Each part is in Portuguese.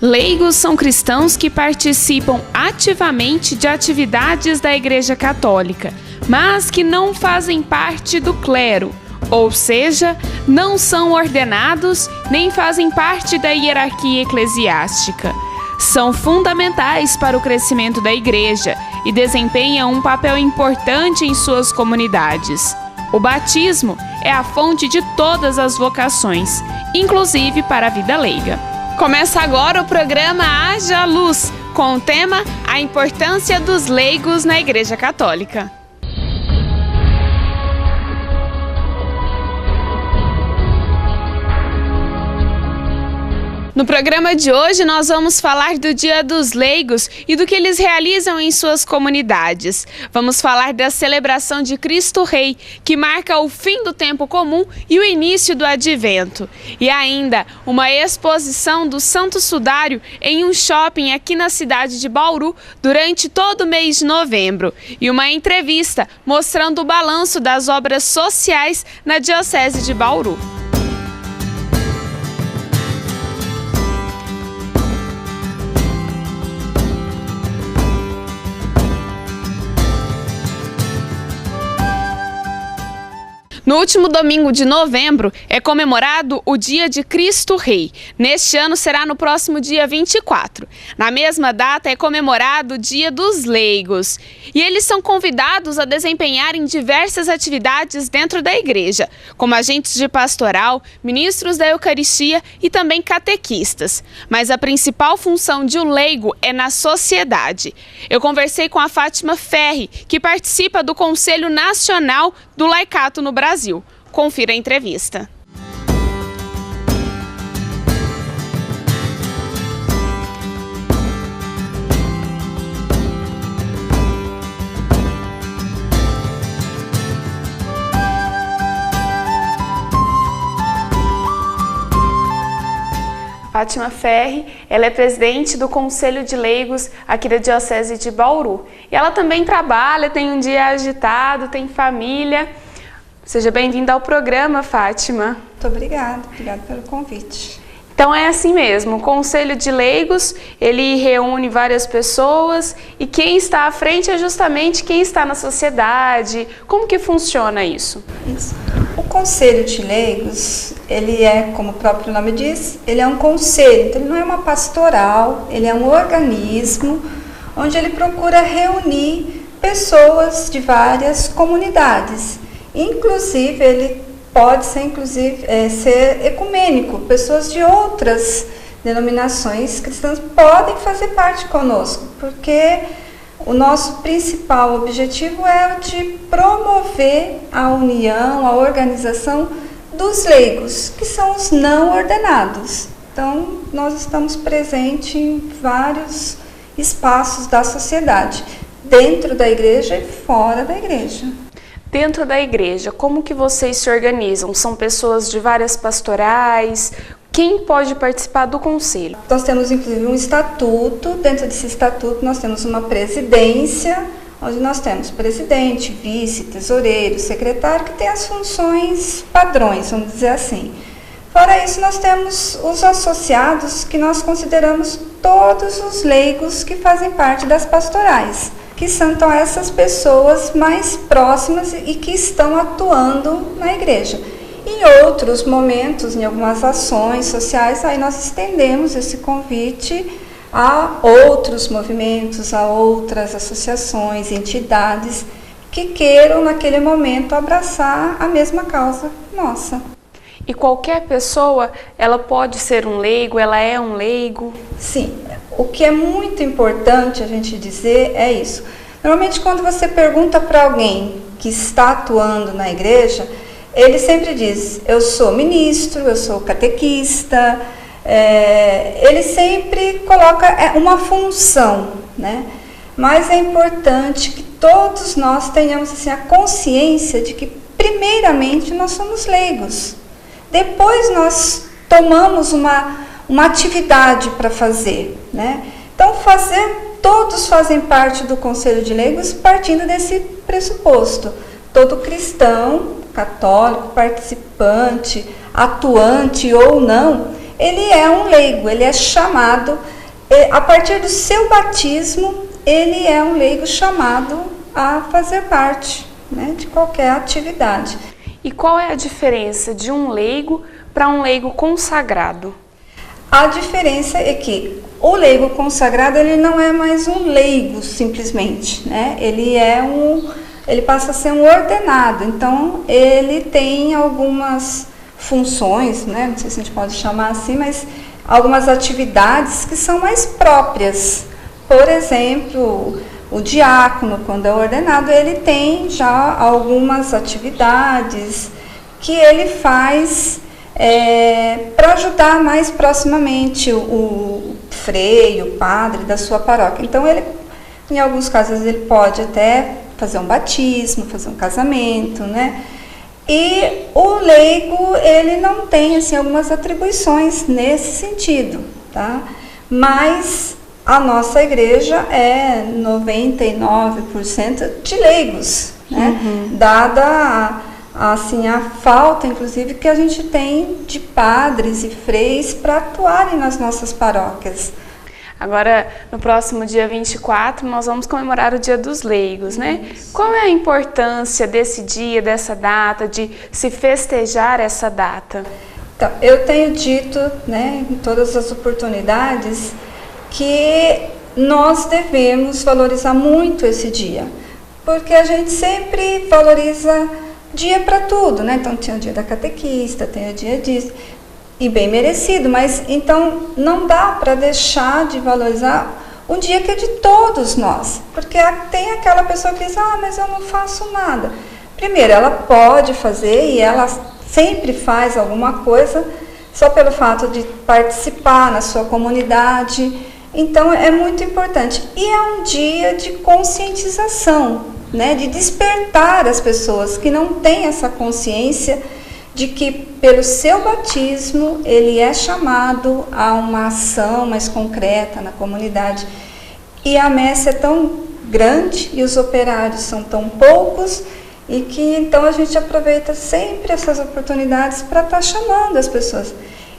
Leigos são cristãos que participam ativamente de atividades da Igreja Católica, mas que não fazem parte do clero, ou seja, não são ordenados nem fazem parte da hierarquia eclesiástica. São fundamentais para o crescimento da Igreja e desempenham um papel importante em suas comunidades. O batismo é a fonte de todas as vocações, inclusive para a vida leiga. Começa agora o programa Haja Luz, com o tema A Importância dos Leigos na Igreja Católica. No programa de hoje, nós vamos falar do Dia dos Leigos e do que eles realizam em suas comunidades. Vamos falar da celebração de Cristo Rei, que marca o fim do tempo comum e o início do Advento. E ainda, uma exposição do Santo Sudário em um shopping aqui na cidade de Bauru durante todo o mês de novembro. E uma entrevista mostrando o balanço das obras sociais na Diocese de Bauru. No último domingo de novembro é comemorado o Dia de Cristo Rei. Neste ano será no próximo dia 24. Na mesma data é comemorado o Dia dos Leigos. E eles são convidados a desempenharem diversas atividades dentro da igreja, como agentes de pastoral, ministros da Eucaristia e também catequistas. Mas a principal função de um leigo é na sociedade. Eu conversei com a Fátima Ferri, que participa do Conselho Nacional do Laicato no Brasil. Confira a entrevista. Fátima Ferri, ela é presidente do Conselho de Leigos aqui da Diocese de Bauru. E ela também trabalha, tem um dia agitado, tem família. Seja bem-vinda ao programa, Fátima. Muito obrigada pelo convite. Então é assim mesmo, o Conselho de Leigos, ele reúne várias pessoas e quem está à frente é justamente quem está na sociedade. Como que funciona isso? Isso. O Conselho de Leigos, ele é, como o próprio nome diz, ele é um conselho, então ele não é uma pastoral, ele é um organismo onde ele procura reunir pessoas de várias comunidades. Inclusive, ele pode ser, ser ecumênico. Pessoas de outras denominações cristãs podem fazer parte conosco, porque o nosso principal objetivo é o de promover a união, a organização dos leigos, que são os não ordenados. Então, nós estamos presentes em vários espaços da sociedade, dentro da igreja e fora da igreja. Dentro da igreja, como que vocês se organizam? São pessoas de várias pastorais? Quem pode participar do conselho? Nós temos inclusive um estatuto. Dentro desse estatuto nós temos uma presidência, onde nós temos presidente, vice, tesoureiro, secretário, que tem as funções padrões, vamos dizer assim. Fora isso, nós temos os associados, que nós consideramos todos os leigos que fazem parte das pastorais, que são então essas pessoas mais próximas e que estão atuando na igreja. Em outros momentos, em algumas ações sociais, aí nós estendemos esse convite a outros movimentos, a outras associações, entidades que queiram naquele momento abraçar a mesma causa nossa. E qualquer pessoa, ela pode ser um leigo, ela é um leigo? Sim, o que é muito importante a gente dizer é isso. Normalmente quando você pergunta para alguém que está atuando na igreja, ele sempre diz, eu sou ministro, eu sou catequista, ele sempre coloca uma função, né? Mas é importante que todos nós tenhamos assim, a consciência de que primeiramente nós somos leigos. Depois nós tomamos uma atividade para fazer, né? Então, todos fazem parte do Conselho de Leigos partindo desse pressuposto. Todo cristão, católico, participante, atuante ou não, ele é um leigo, ele é chamado, a partir do seu batismo, ele é um leigo chamado a fazer parte, né, de qualquer atividade. E qual é a diferença de um leigo para um leigo consagrado? A diferença é que o leigo consagrado, ele não é mais um leigo simplesmente, né? Ele passa a ser um ordenado, então ele tem algumas funções, né? Não sei se a gente pode chamar assim, mas algumas atividades que são mais próprias. Por exemplo, o diácono, quando é ordenado, ele tem já algumas atividades que ele faz para ajudar mais proximamente o freio, o padre da sua paróquia. Então, ele, em alguns casos, ele pode até fazer um batismo, fazer um casamento, né? E o leigo, ele não tem, assim, algumas atribuições nesse sentido, tá? Mas a nossa igreja é 99% de leigos, né? Dada assim, a falta, inclusive, que a gente tem de padres e freis para atuarem nas nossas paróquias. Agora, no próximo dia 24, nós vamos comemorar o Dia dos Leigos, né? Qual é a importância desse dia, dessa data, de se festejar essa data? Então, eu tenho dito, né, em todas as oportunidades, que nós devemos valorizar muito esse dia, porque a gente sempre valoriza dia para tudo, né? Então tem o dia da catequista, tem o dia disso, e bem merecido, mas então não dá para deixar de valorizar um dia que é de todos nós, porque tem aquela pessoa que diz, mas eu não faço nada. Primeiro, ela pode fazer e ela sempre faz alguma coisa só pelo fato de participar na sua comunidade, então é muito importante. E é um dia de conscientização, né, de despertar as pessoas que não têm essa consciência de que pelo seu batismo ele é chamado a uma ação mais concreta na comunidade. E a messe é tão grande e os operários são tão poucos, e que então a gente aproveita sempre essas oportunidades para estar chamando as pessoas.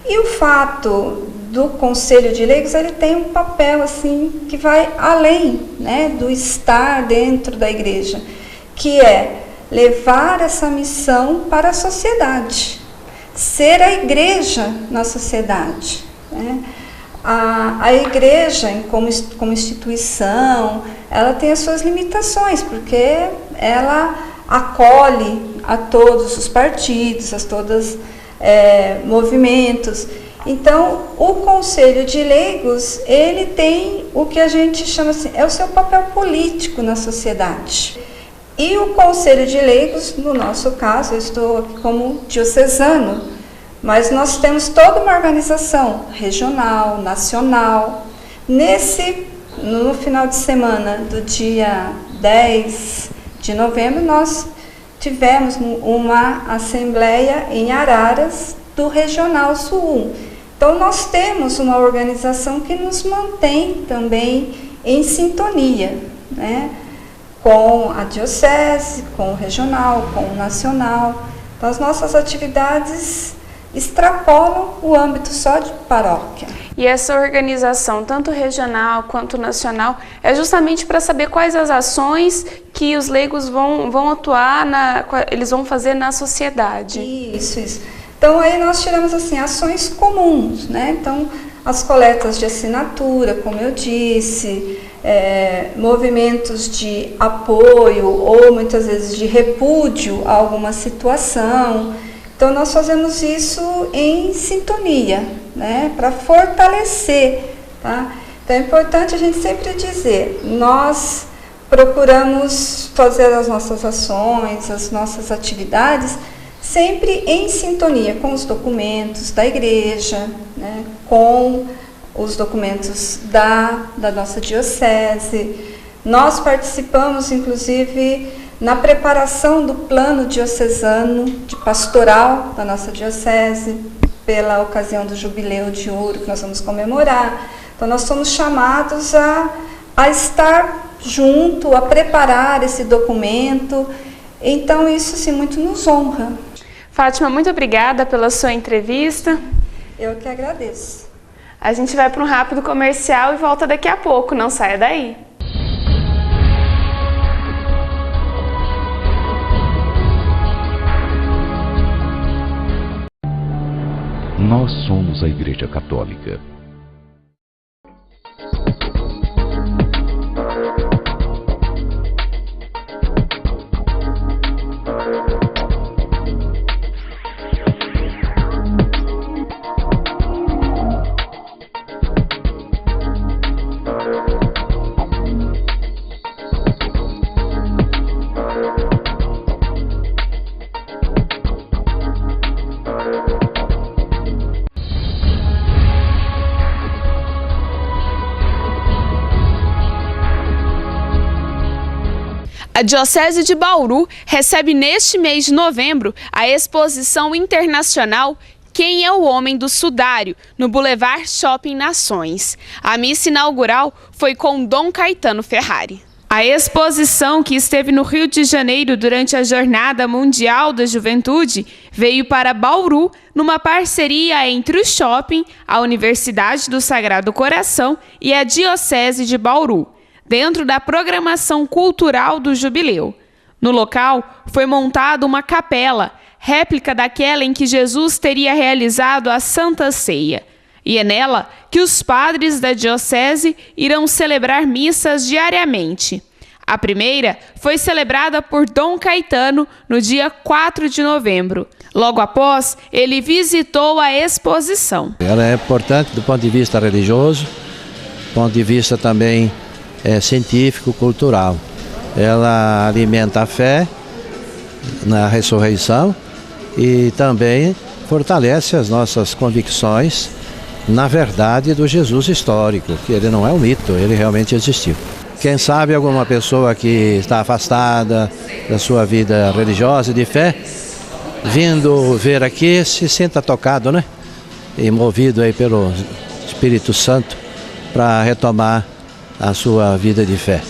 E o fato do Conselho de Leigos, ele tem um papel assim que vai além, né, do estar dentro da igreja, que é levar essa missão para a sociedade, ser a igreja na sociedade, né? A igreja, como instituição, ela tem as suas limitações, porque ela acolhe a todos os partidos, movimentos. Então, o Conselho de Leigos, ele tem o que a gente chama assim, é o seu papel político na sociedade. E o Conselho de Leigos, no nosso caso, eu estou aqui como diocesano, mas nós temos toda uma organização regional, nacional. No final de semana do dia 10 de novembro, nós tivemos uma assembleia em Araras, do Regional Sul. Então, nós temos uma organização que nos mantém também em sintonia, né, com a diocese, com o regional, com o nacional. Então, as nossas atividades extrapolam o âmbito só de paróquia. E essa organização, tanto regional quanto nacional, é justamente para saber quais as ações que os leigos vão atuar, eles vão fazer na sociedade. Isso. Então, aí nós tiramos assim, ações comuns, né? Então, as coletas de assinatura, como eu disse, movimentos de apoio ou muitas vezes de repúdio a alguma situação. Então, nós fazemos isso em sintonia, né? Para fortalecer, tá? Então, é importante a gente sempre dizer, nós procuramos fazer as nossas ações, as nossas atividades, sempre em sintonia com os documentos da igreja, né, com os documentos da nossa diocese. Nós participamos, inclusive, na preparação do plano diocesano de pastoral da nossa diocese, pela ocasião do Jubileu de Ouro que nós vamos comemorar. Então, nós somos chamados a estar junto, a preparar esse documento. Então, isso, sim, muito nos honra. Fátima, muito obrigada pela sua entrevista. Eu que agradeço. A gente vai para um rápido comercial e volta daqui a pouco, não saia daí. Nós somos a Igreja Católica. A Diocese de Bauru recebe neste mês de novembro a exposição internacional Quem é o Homem do Sudário, no Boulevard Shopping Nações. A missa inaugural foi com Dom Caetano Ferrari. A exposição, que esteve no Rio de Janeiro durante a Jornada Mundial da Juventude, veio para Bauru numa parceria entre o shopping, a Universidade do Sagrado Coração e a Diocese de Bauru, dentro da programação cultural do Jubileu. No local, foi montada uma capela, réplica daquela em que Jesus teria realizado a Santa Ceia. E é nela que os padres da Diocese irão celebrar missas diariamente. A primeira foi celebrada por Dom Caetano no dia 4 de novembro. Logo após, ele visitou a exposição. Ela é importante do ponto de vista religioso, do ponto de vista também científico, cultural. Ela alimenta a fé na ressurreição e também fortalece as nossas convicções na verdade do Jesus histórico, que ele não é um mito, ele realmente existiu. Quem sabe alguma pessoa que está afastada da sua vida religiosa e de fé, vindo ver aqui, se sinta tocado, né? E movido aí pelo Espírito Santo para retomar a sua vida de fé.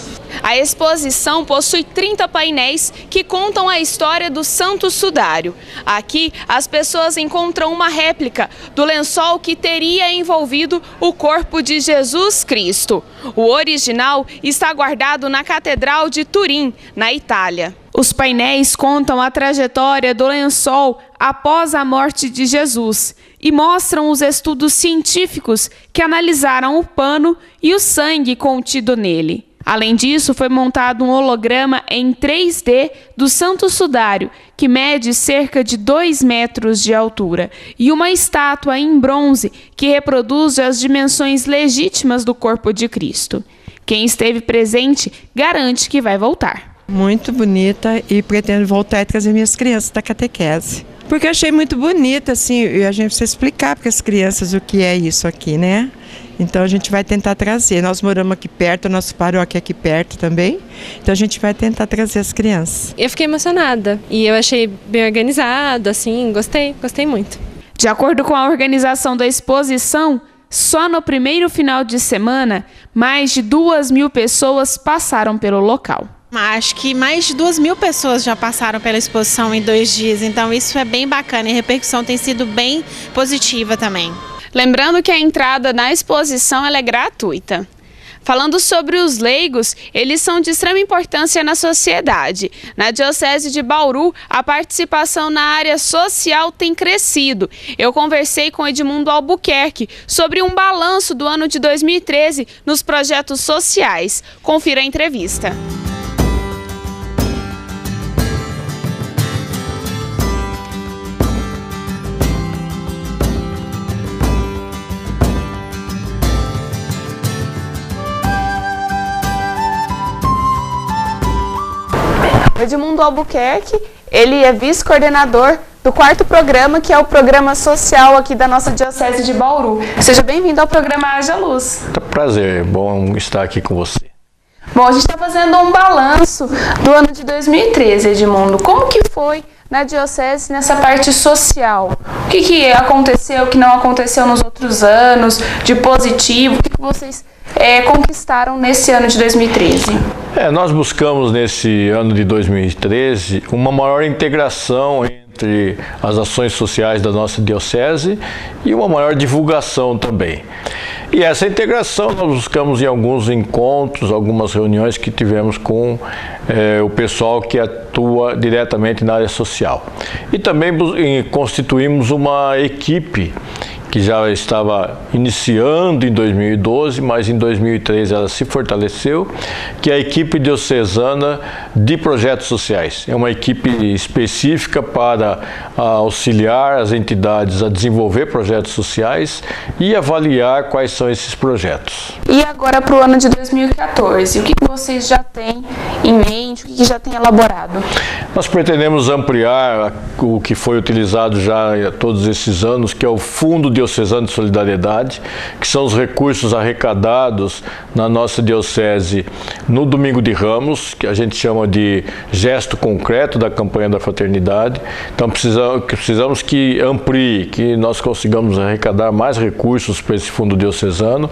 A exposição possui 30 painéis que contam a história do Santo Sudário. Aqui, as pessoas encontram uma réplica do lençol que teria envolvido o corpo de Jesus Cristo. O original está guardado na Catedral de Turim, na Itália. Os painéis contam a trajetória do lençol após a morte de Jesus e mostram os estudos científicos que analisaram o pano e o sangue contido nele. Além disso, foi montado um holograma em 3D do Santo Sudário, que mede cerca de 2 metros de altura, e uma estátua em bronze que reproduz as dimensões legítimas do corpo de Cristo. Quem esteve presente garante que vai voltar. Muito bonita, e pretendo voltar e trazer minhas crianças da catequese. Porque eu achei muito bonita, assim, e a gente precisa explicar para as crianças o que é isso aqui, né? Então a gente vai tentar trazer. Nós moramos aqui perto, a nossa paróquia é aqui perto também. Então a gente vai tentar trazer as crianças. Eu fiquei emocionada e eu achei bem organizado, assim, gostei muito. De acordo com a organização da exposição, só no primeiro final de semana, mais de 2.000 pessoas passaram pelo local. Acho que mais de 2.000 pessoas já passaram pela exposição em 2 dias, então isso é bem bacana e a repercussão tem sido bem positiva também. Lembrando que a entrada na exposição ela é gratuita. Falando sobre os leigos, eles são de extrema importância na sociedade. Na Diocese de Bauru, a participação na área social tem crescido. Eu conversei com Edmundo Albuquerque sobre um balanço do ano de 2013 nos projetos sociais. Confira a entrevista. Edmundo Albuquerque, ele é vice-coordenador do 4º programa, que é o programa social aqui da nossa Diocese de Bauru. Seja bem-vindo ao programa Haja Luz. Prazer, bom estar aqui com você. Bom, a gente está fazendo um balanço do ano de 2013, Edmundo. Como que foi na Diocese nessa parte social? O que aconteceu, o que não aconteceu nos outros anos, de positivo? O que vocês conquistaram nesse ano de 2013? Nós buscamos nesse ano de 2013 uma maior integração entre entre as ações sociais da nossa diocese e uma maior divulgação também. E essa integração nós buscamos em alguns encontros, algumas reuniões que tivemos com o pessoal que atua diretamente na área social. E também constituímos uma equipe que já estava iniciando em 2012, mas em 2013 ela se fortaleceu, que é a equipe diocesana de projetos sociais. É uma equipe específica para auxiliar as entidades a desenvolver projetos sociais e avaliar quais são esses projetos. E agora para o ano de 2014, o que vocês já têm em mente, o que já têm elaborado? Nós pretendemos ampliar o que foi utilizado já todos esses anos, que é o Fundo Diocesano de Solidariedade, que são os recursos arrecadados na nossa diocese no Domingo de Ramos, que a gente chama de gesto concreto da campanha da fraternidade. Então precisamos que amplie, que nós consigamos arrecadar mais recursos para esse fundo diocesano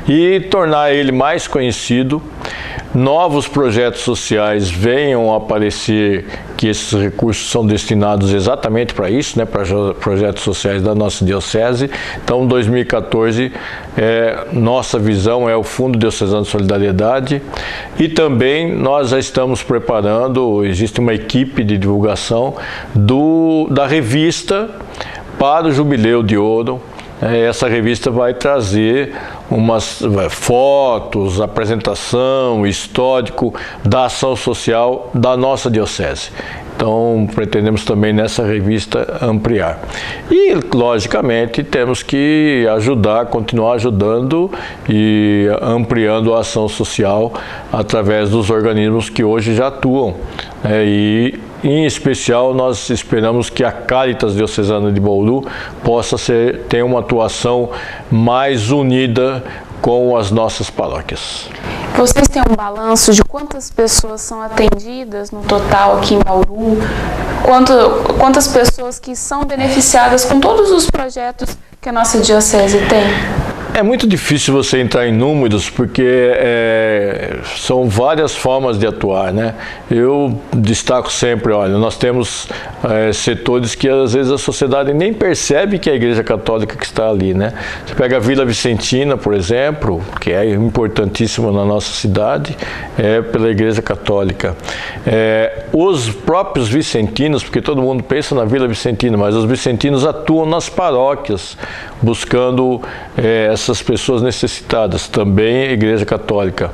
e tornar ele mais conhecido. Novos projetos sociais venham a aparecer, que esses recursos são destinados exatamente para isso, né, para projetos sociais da nossa diocese. Então, 2014, nossa visão é o Fundo Diocesano de Solidariedade e também nós já estamos preparando, existe uma equipe de divulgação da revista para o Jubileu de Ouro. Essa revista vai trazer umas fotos, apresentação, histórico da ação social da nossa diocese. Então, pretendemos também nessa revista ampliar. E, logicamente, temos que continuar ajudando e ampliando a ação social através dos organismos que hoje já atuam. E, em especial, nós esperamos que a Cáritas Diocesana de Bauru possa ter uma atuação mais unida com as nossas paróquias. Vocês têm um balanço de quantas pessoas são atendidas no total aqui em Bauru? Quantas pessoas que são beneficiadas com todos os projetos que a nossa diocese tem? É muito difícil você entrar em números, porque são várias formas de atuar, né? Eu destaco sempre, olha, nós temos setores que às vezes a sociedade nem percebe que é a Igreja Católica que está ali, né? Você pega a Vila Vicentina, por exemplo, que é importantíssima na nossa cidade, pela Igreja Católica. Os próprios vicentinos, porque todo mundo pensa na Vila Vicentina, mas os vicentinos atuam nas paróquias, buscando essas pessoas necessitadas, também a Igreja Católica.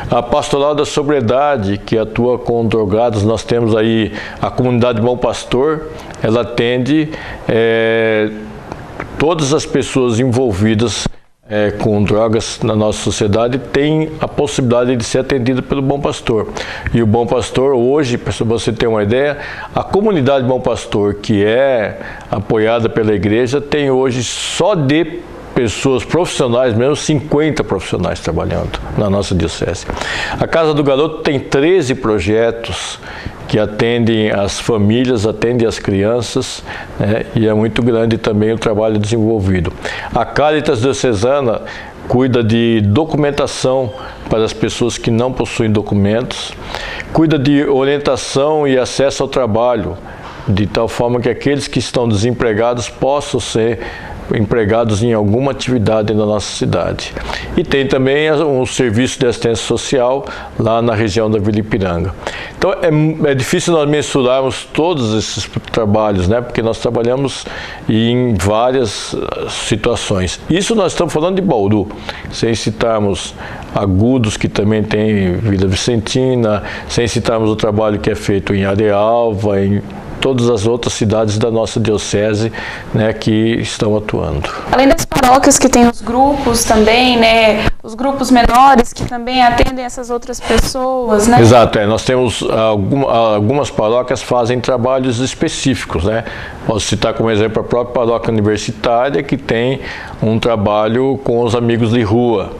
A Pastoral da Sobriedade, que atua com drogados, nós temos aí a Comunidade Bom Pastor, ela atende todas as pessoas envolvidas com drogas na nossa sociedade, tem a possibilidade de ser atendida pelo Bom Pastor. E o Bom Pastor hoje, para você ter uma ideia, a Comunidade Bom Pastor, que é apoiada pela igreja, tem hoje só de pessoas profissionais, mesmo 50 profissionais trabalhando na nossa diocese. A Casa do Garoto tem 13 projetos que atendem as famílias, atendem as crianças, né? E é muito grande também o trabalho desenvolvido. A Cáritas Diocesana cuida de documentação para as pessoas que não possuem documentos, cuida de orientação e acesso ao trabalho, de tal forma que aqueles que estão desempregados possam ser empregados em alguma atividade na nossa cidade. E tem também um serviço de assistência social lá na região da Vila Ipiranga. Então é difícil nós mensurarmos todos esses trabalhos, né? Porque nós trabalhamos em várias situações. Isso nós estamos falando de Bauru, sem citarmos Agudos, que também tem Vila Vicentina, sem citarmos o trabalho que é feito em Arealva, em todas as outras cidades da nossa diocese, né, que estão atuando. Além das paróquias que tem os grupos também, né, os grupos menores que também atendem essas outras pessoas, né? Exato, nós temos algumas paróquias fazem trabalhos específicos, né? Posso citar como exemplo a própria paróquia universitária, que tem um trabalho com os amigos de rua.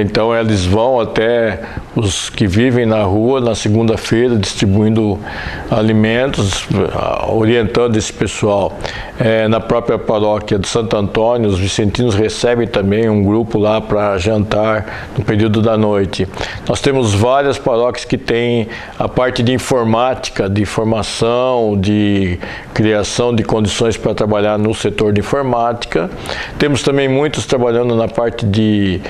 Então eles vão até os que vivem na rua na segunda-feira distribuindo alimentos, orientando esse pessoal. Na própria paróquia de Santo Antônio, os vicentinos recebem também um grupo lá para jantar no período da noite. Nós temos várias paróquias que têm a parte de informática, de formação, de criação de condições para trabalhar no setor de informática. Temos também muitos trabalhando na parte de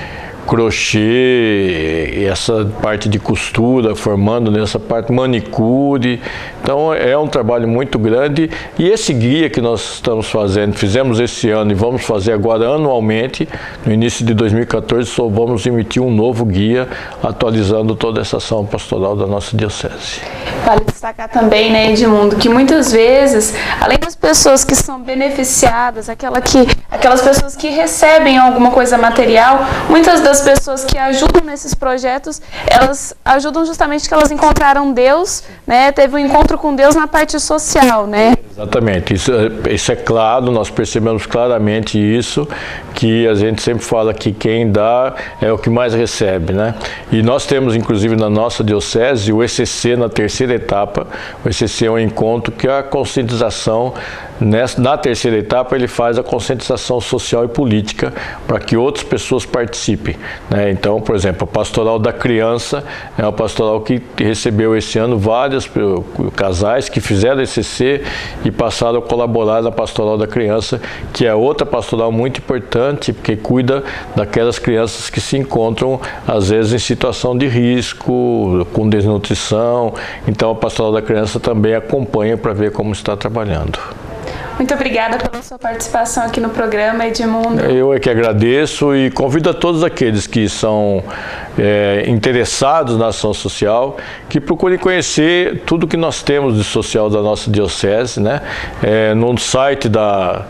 crochê, essa parte de costura, formando nessa parte manicure. Então é um trabalho muito grande, e esse guia que nós estamos fazendo, fizemos esse ano e vamos fazer agora anualmente, no início de 2014, só vamos emitir um novo guia atualizando toda essa ação pastoral da nossa diocese. Vale destacar também, né, Edmundo, que muitas vezes, além das pessoas que são beneficiadas, aquelas pessoas que recebem alguma coisa material, muitas das pessoas que ajudam nesses projetos, elas ajudam justamente que elas encontraram Deus, né, teve um encontro com Deus na parte social, né? Exatamente, isso é claro, nós percebemos claramente isso, que a gente sempre fala que quem dá é o que mais recebe, né? E nós temos, inclusive, na nossa diocese, o ECC na terceira etapa. O ECC é um encontro que a conscientização, na terceira etapa, ele faz a conscientização social e política para que outras pessoas participem, né? Então, por exemplo, a Pastoral da Criança é uma pastoral que recebeu esse ano vários casais que fizeram ECC e passaram a colaborar na Pastoral da Criança, que é outra pastoral muito importante, porque cuida daquelas crianças que se encontram, às vezes, em situação de risco, com desnutrição. Então, a Pastoral da Criança também acompanha para ver como está trabalhando. Muito obrigada pela sua participação aqui no programa, Edmundo. Eu é que agradeço e convido a todos aqueles que são interessados na ação social, que procurem conhecer tudo que nós temos de social da nossa diocese, né? No site da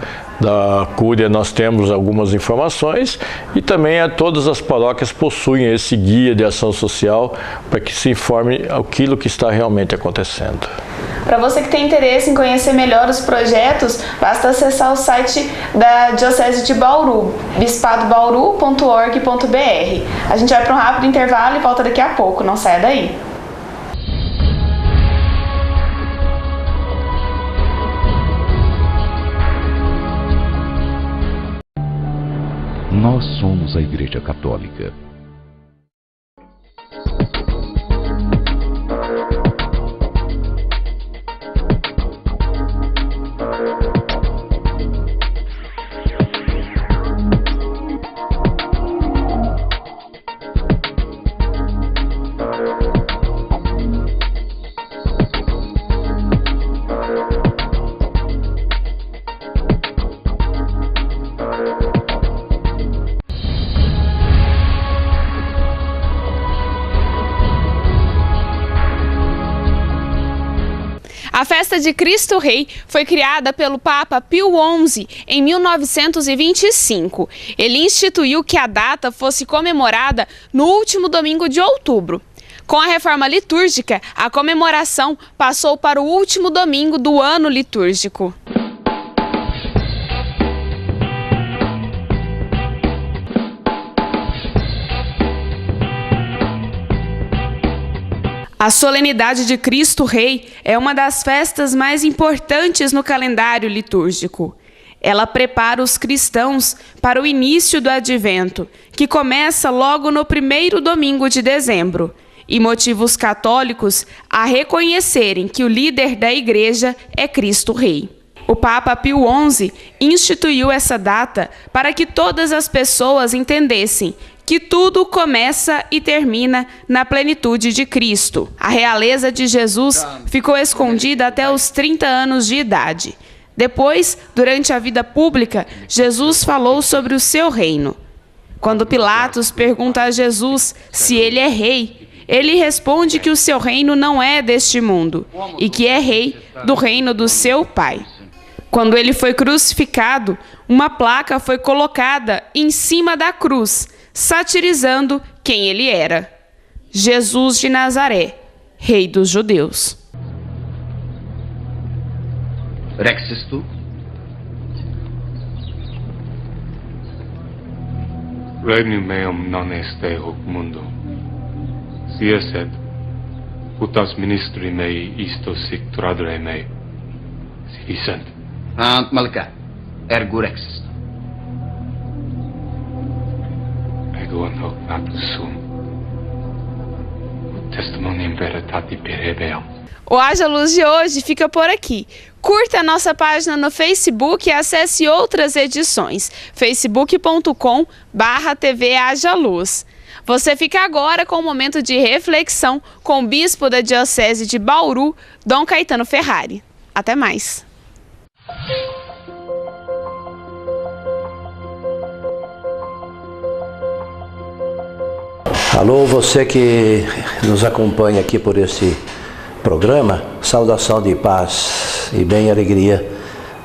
Cúria nós temos algumas informações, e também todas as paróquias possuem esse guia de ação social para que se informe aquilo que está realmente acontecendo. Para você que tem interesse em conhecer melhor os projetos, basta acessar o site da Diocese de Bauru, bispadobauru.org.br. A gente vai para um rápido intervalo e volta daqui a pouco, não saia daí. Nós somos a Igreja Católica. A festa de Cristo Rei foi criada pelo Papa Pio XI em 1925. Ele instituiu que a data fosse comemorada no último domingo de outubro. Com a reforma litúrgica, a comemoração passou para o último domingo do ano litúrgico. A solenidade de Cristo Rei é uma das festas mais importantes no calendário litúrgico. Ela prepara os cristãos para o início do Advento, que começa logo no primeiro domingo de dezembro, e motiva os católicos a reconhecerem que o líder da Igreja é Cristo Rei. O Papa Pio XI instituiu essa data para que todas as pessoas entendessem que tudo começa e termina na plenitude de Cristo. A realeza de Jesus ficou escondida até os 30 anos de idade. Depois, durante a vida pública, Jesus falou sobre o seu reino. Quando Pilatos pergunta a Jesus se ele é rei, ele responde que o seu reino não é deste mundo e que é rei do reino do seu Pai. Quando ele foi crucificado, uma placa foi colocada em cima da cruz, satirizando quem ele era: Jesus de Nazaré, Rei dos Judeus. Rexis tu? regnum meum non est hoc mundo. Si esset, utas ministri mei isto sic tradere mei. Si dicent. Ant malca, ergo rex. Ego hoc natus sum. Testimonium veritati perebeam. O Haja Luz de hoje fica por aqui. Curta a nossa página no Facebook e acesse outras edições. facebook.com/TV Haja Luz. Você fica agora com um momento de reflexão com o bispo da Diocese de Bauru, Dom Caetano Ferrari. Até mais. Alô, você que nos acompanha aqui por esse programa, saudação de paz e bem alegria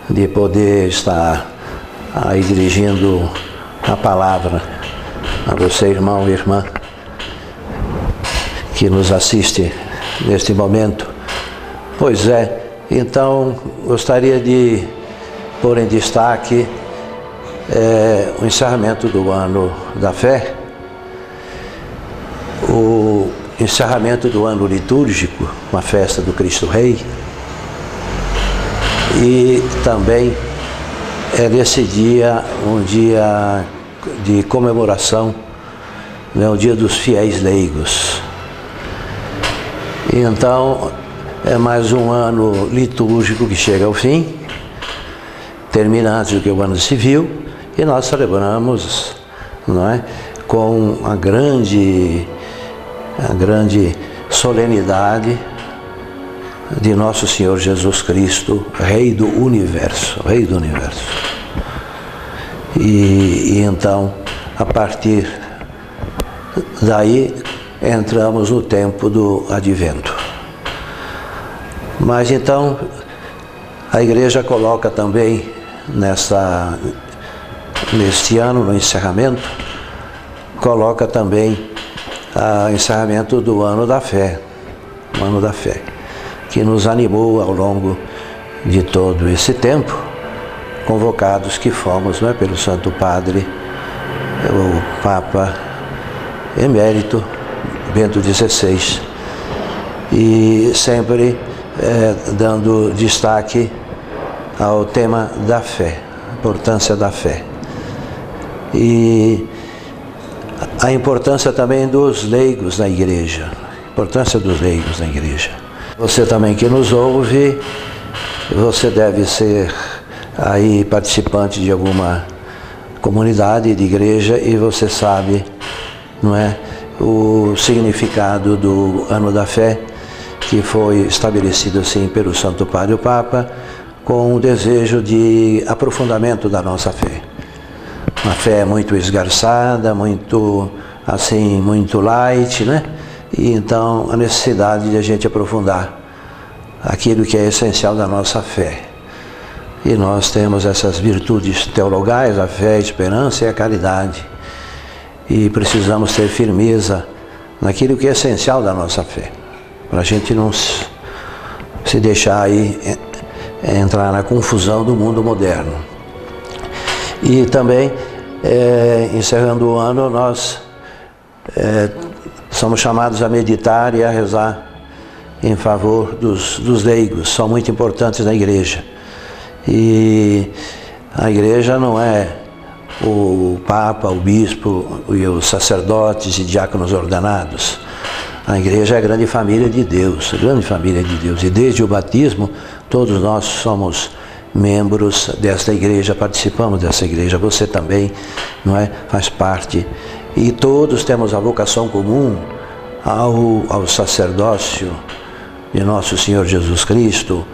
de poder estar aí dirigindo a palavra a você, irmão e irmã, que nos assiste neste momento. Pois é, então gostaria de pôr em destaque o encerramento do ano da fé, o encerramento do ano litúrgico, com a festa do Cristo Rei, e também nesse dia, um dia de comemoração, né, o dia dos fiéis leigos. E então é mais um ano litúrgico que chega ao fim, termina antes do que o ano civil, e nós celebramos, não é, com a grande solenidade de Nosso Senhor Jesus Cristo, Rei do Universo, Rei do Universo. E então, a partir daí, entramos no tempo do Advento. Mas então, a Igreja coloca também neste ano, no encerramento, coloca também o encerramento do ano da fé, o ano da fé, que nos animou ao longo de todo esse tempo, convocados que fomos, não é, pelo Santo Padre, o Papa Emérito Bento XVI, e sempre dando destaque ao tema da fé, a importância da fé. E a importância também dos leigos na igreja, a importância dos leigos na igreja. Você também que nos ouve, você deve ser aí participante de alguma comunidade de igreja e você sabe, não é, o significado do ano da fé, que foi estabelecido assim pelo Santo Padre o Papa, com o desejo de aprofundamento da nossa fé. Uma fé muito esgarçada, muito assim, muito light, né? E então a necessidade de a gente aprofundar aquilo que é essencial da nossa fé. E nós temos essas virtudes teologais, a fé, a esperança e a caridade. E precisamos ter firmeza naquilo que é essencial da nossa fé, para a gente não se deixar aí entrar na confusão do mundo moderno. E também, encerrando o ano, nós somos chamados a meditar e a rezar em favor dos leigos, são muito importantes na igreja. E a igreja não é o Papa, o Bispo e os sacerdotes e diáconos ordenados. A igreja é a grande família de Deus, a grande família de Deus. E desde o batismo, todos nós somos membros desta igreja, participamos dessa igreja. Você também, não é? Faz parte. E todos temos a vocação comum ao sacerdócio de Nosso Senhor Jesus Cristo,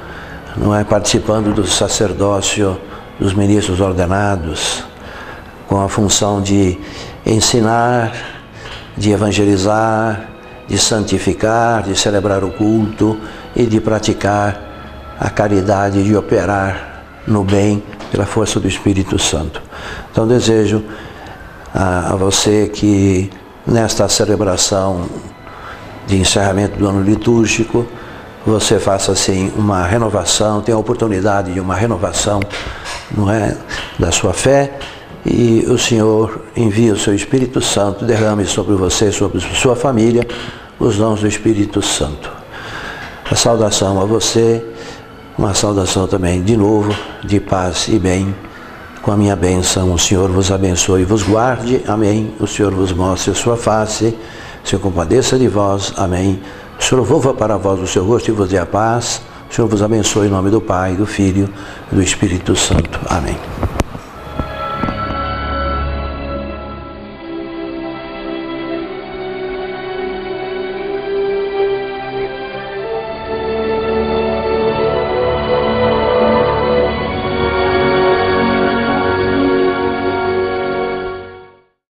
não é? Participando do sacerdócio dos ministros ordenados, com a função de ensinar, de evangelizar, de santificar, de celebrar o culto e de praticar a caridade, de operar no bem pela força do Espírito Santo. Então desejo a você que nesta celebração de encerramento do ano litúrgico, você faça assim uma renovação, tenha a oportunidade de uma renovação, não é, da sua fé, e o Senhor envia o seu Espírito Santo, derrame sobre você, sobre sua família, os dons do Espírito Santo. A saudação a você, uma saudação também, de novo, de paz e bem. Com a minha bênção, o Senhor vos abençoe e vos guarde. Amém. O Senhor vos mostre a sua face, se compadeça de vós. Amém. O Senhor volva para vós o seu rosto e vos dê a paz. O Senhor vos abençoe em nome do Pai, do Filho e do Espírito Santo. Amém.